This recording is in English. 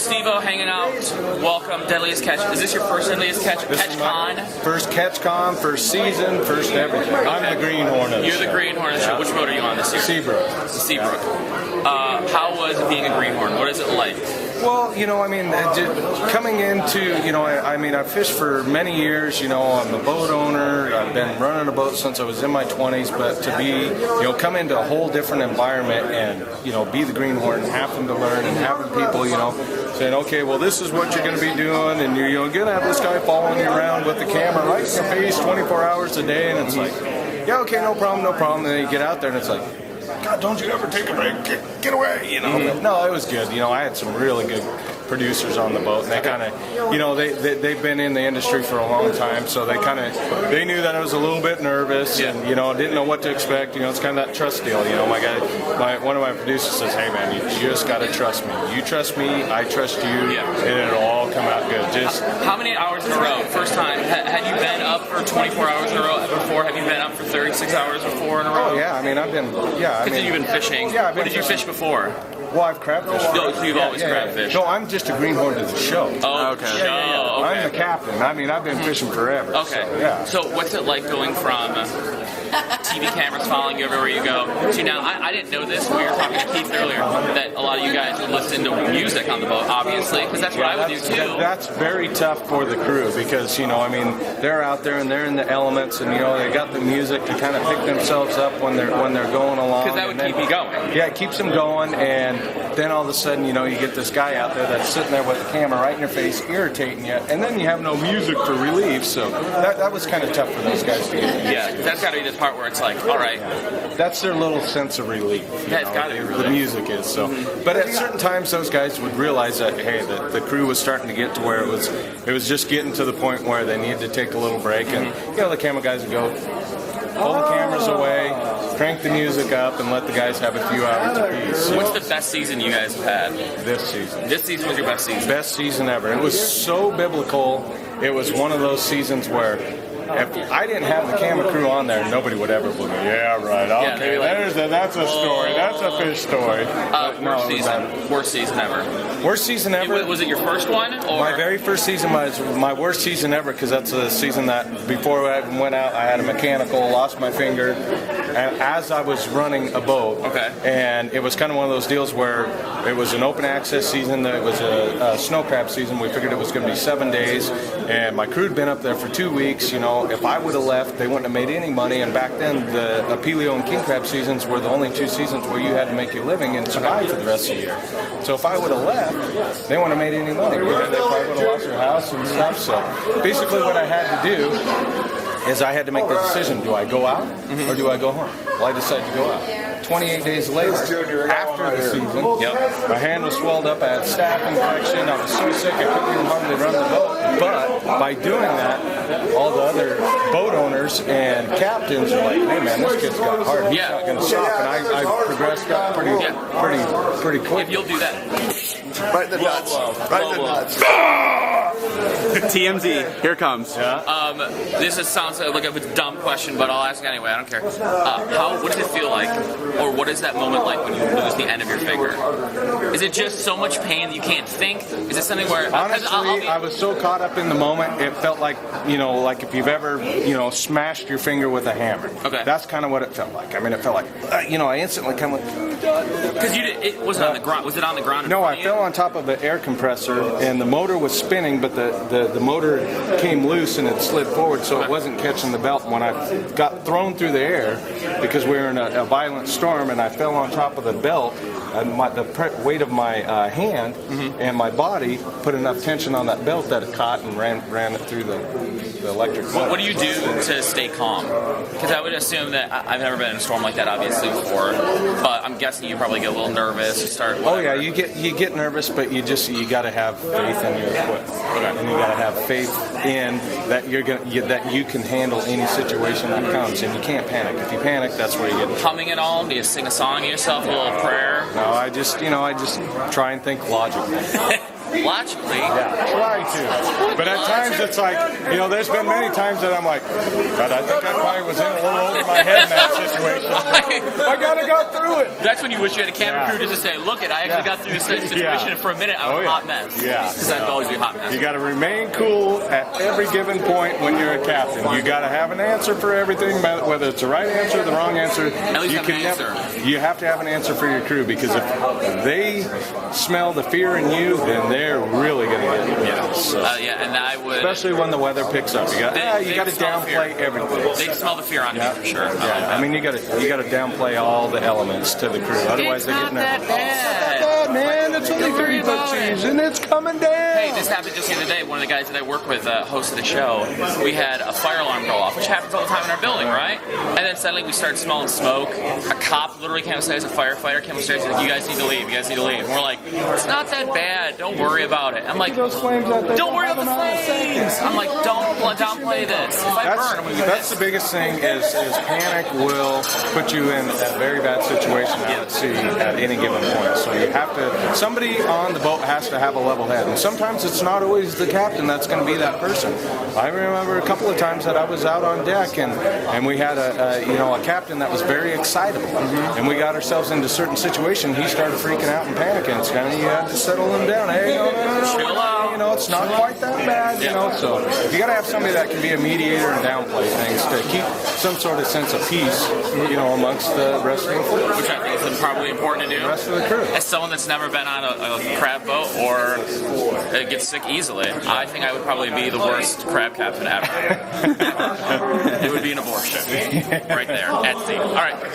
Steve-O hanging out. Welcome, Deadliest Catch. Is this your first Deadliest Catchcon? First Catchcon, first season, first everything. Okay. I'm the greenhorn of the You're show. the greenhorn of the show. Which boat are you on this year? Seabrook. Seabrook. How was being a greenhorn? What is it like? Well, coming into, I've fished for many years, I'm a boat owner, I've been running a boat since I was in my 20s, but to be, come into a whole different environment and, be the greenhorn, having to learn and having people, saying, okay, well, this is what you're going to be doing, and you're going to have this guy following you around with the camera right in your face 24 hours a day, and it's like, yeah, okay, no problem, and then you get out there and it's like, God, don't you ever take a break, get away, But no, it was good. I had some really good producers on the boat, and they kind of, they've been in the industry for a long time, so they knew that I was a little bit nervous, and, didn't know what to expect. It's kind of that trust deal. One of my producers says, hey, man, you just got to trust me. You trust me, I trust you, and it'll all come out good. Just how many hours in a row? First time, had you been up for 24 hours in a row before? Have you been up for 36 hours before in a row? Oh, yeah, You've been fishing. Yeah, what did you fish before? Well, I've crab fished. No, so you've always crab fished. No, I'm just a greenhorn to the show. Oh, okay. Yeah. Okay. I'm the captain. I've been fishing forever. Okay. So what's it like going from TV cameras following you everywhere you go to now? I didn't know this. We were talking to Keith earlier that a lot of you guys would listen to music on the boat, obviously, because that's what I would do too. That's very tough for the crew because they're out there and they're in the elements and they got the music to kind of pick themselves up when they're going along. Because that would keep you going. Yeah, it keeps them going, and then all of a sudden you get this guy out there that's sitting there with the camera right in your face, irritating you, and then you have no music to relieve. So that was kind of tough for those guys to get. Yeah, that's got to be the part where it's like, all right, that's their little sense of relief. Yeah, it's got to be relief. The music is so. But at certain times, those guys would realize that hey, the crew was starting to get to where it was just getting to the point where they needed to take a little break, and the camera guys would go, pull the cameras away, crank the music up, and let the guys have a few hours apiece. What's the best season you guys have had? This season. This season was your best season? Best season ever. It was so biblical. It was one of those seasons where if I didn't have the camera crew on there, nobody would ever believe me. Yeah, right. Okay, that's a story. That's a fish story. Worst season ever. Worst season ever. Was it your first one? Or? My very first season was my worst season ever because that's a season that before I went out, I had a mechanical, lost my finger, and as I was running a boat. Okay. And it was kind of one of those deals where it was an open access season. It was a snow crab season. We figured it was going to be 7 days, and my crew had been up there for 2 weeks. If I would have left, they wouldn't have made any money. And back then, the Apelio and king crab seasons were the only 2 seasons where you had to make your living and survive for the rest of the year. So if I would have left, they wouldn't have made any money. They probably would have lost their house and stuff. So basically what I had to do is I had to make the decision, do I go out or do I go home? Well, I decided to go out. 28 days later, after the season, my hand was swelled up, I had staph infection, I was so sick I couldn't even hardly run the boat. But by doing that, all the other boat owners and captains were like, hey man, this kid's got heart, he's not going to stop. And I progressed up pretty quick. If you'll do that. Right in the nuts. Right in the nuts. TMZ, here comes. This sounds like a dumb question, but I'll ask anyway. I don't care. What does it feel like, or what is that moment like when you lose the end of your finger? Is it just so much pain that you can't think? Is it something where honestly, I was so caught up in the moment, it felt like like if you've ever smashed your finger with a hammer. Okay. That's kind of what it felt like. I mean, it felt like I instantly kind of went. Because it wasn't on the ground. Was it on the ground? No, I fell on top of an air compressor, and the motor was spinning, but the motor came loose and it slid forward, so it wasn't catching the belt. When I got thrown through the air, because we were in a violent storm, and I fell on top of the belt, and the weight of my hand and my body put enough tension on that belt that it caught and ran it through the electric motor. What do you do to stay calm? Because I would assume that I've never been in a storm like that, obviously, before, but I'm guessing you probably get a little nervous. Oh yeah, you get nervous, but you got to have faith in your equipment, and you got to have faith in that that you can handle any situation that comes, and you can't panic. If you panic, that's where you get. Humming it all? Do you sing a song to yourself, a little prayer? No, I just try and think logically. logically. Yeah, try to. But at times it's like, you know, there's been many times that I'm like, God, I think I probably was in a little over my head in that situation. I gotta go through it. That's when you wish you had a camera crew just to say, look it, I actually got through this situation, and for a minute I was a hot mess. Yeah. Because I'd always be a hot mess. You got to remain cool at every given point when you're a captain. You got to have an answer for everything, whether it's the right answer or the wrong answer. At least have an answer. You have to have an answer for your crew, because if they smell the fear in you, then they're really going to get you. Yeah. So. And I would. Especially when the weather picks up. You got to downplay everything. They smell the fear on you for sure. Yeah. I mean, you got to downplay all the elements to the crew. Otherwise, they get nervous. It's not that bad. Man, it's only 3 foot season. It's coming down. Hey, this happened just the other day. One of the guys that I work with hosted a show. We had a fire alarm go off, which happens all the time in our building, right? And then suddenly we started smelling smoke. A cop literally came upstairs, a firefighter came upstairs, and like, you guys need to leave, you guys need to leave. And we're like, it's not that bad, don't worry about it. I'm like, don't worry about the flames. I'm like, don't downplay this. If I burn, I'm going to be That's the biggest thing is panic will put you in a very bad situation at sea at any given point. So you have to, somebody on the boat has to have a level head. And sometimes it's not always the captain that's going to be that person. I remember a couple of times that I was out on deck and we had a captain that was very excitable. And we got ourselves into a certain situation. He started freaking out and panicking. So you had to settle him down. Hey, chill out. You know, it's not quite that bad, you know. So you got to have somebody that can be a mediator and downplay things to keep some sort of sense of peace, you know, amongst the rest of the fleet. Which I think is probably important to do. The rest of the crew. As someone that's never been on a crab boat or gets sick easily, I think I would probably be the worst crab captain ever. It would be an abortion right there at sea. All right.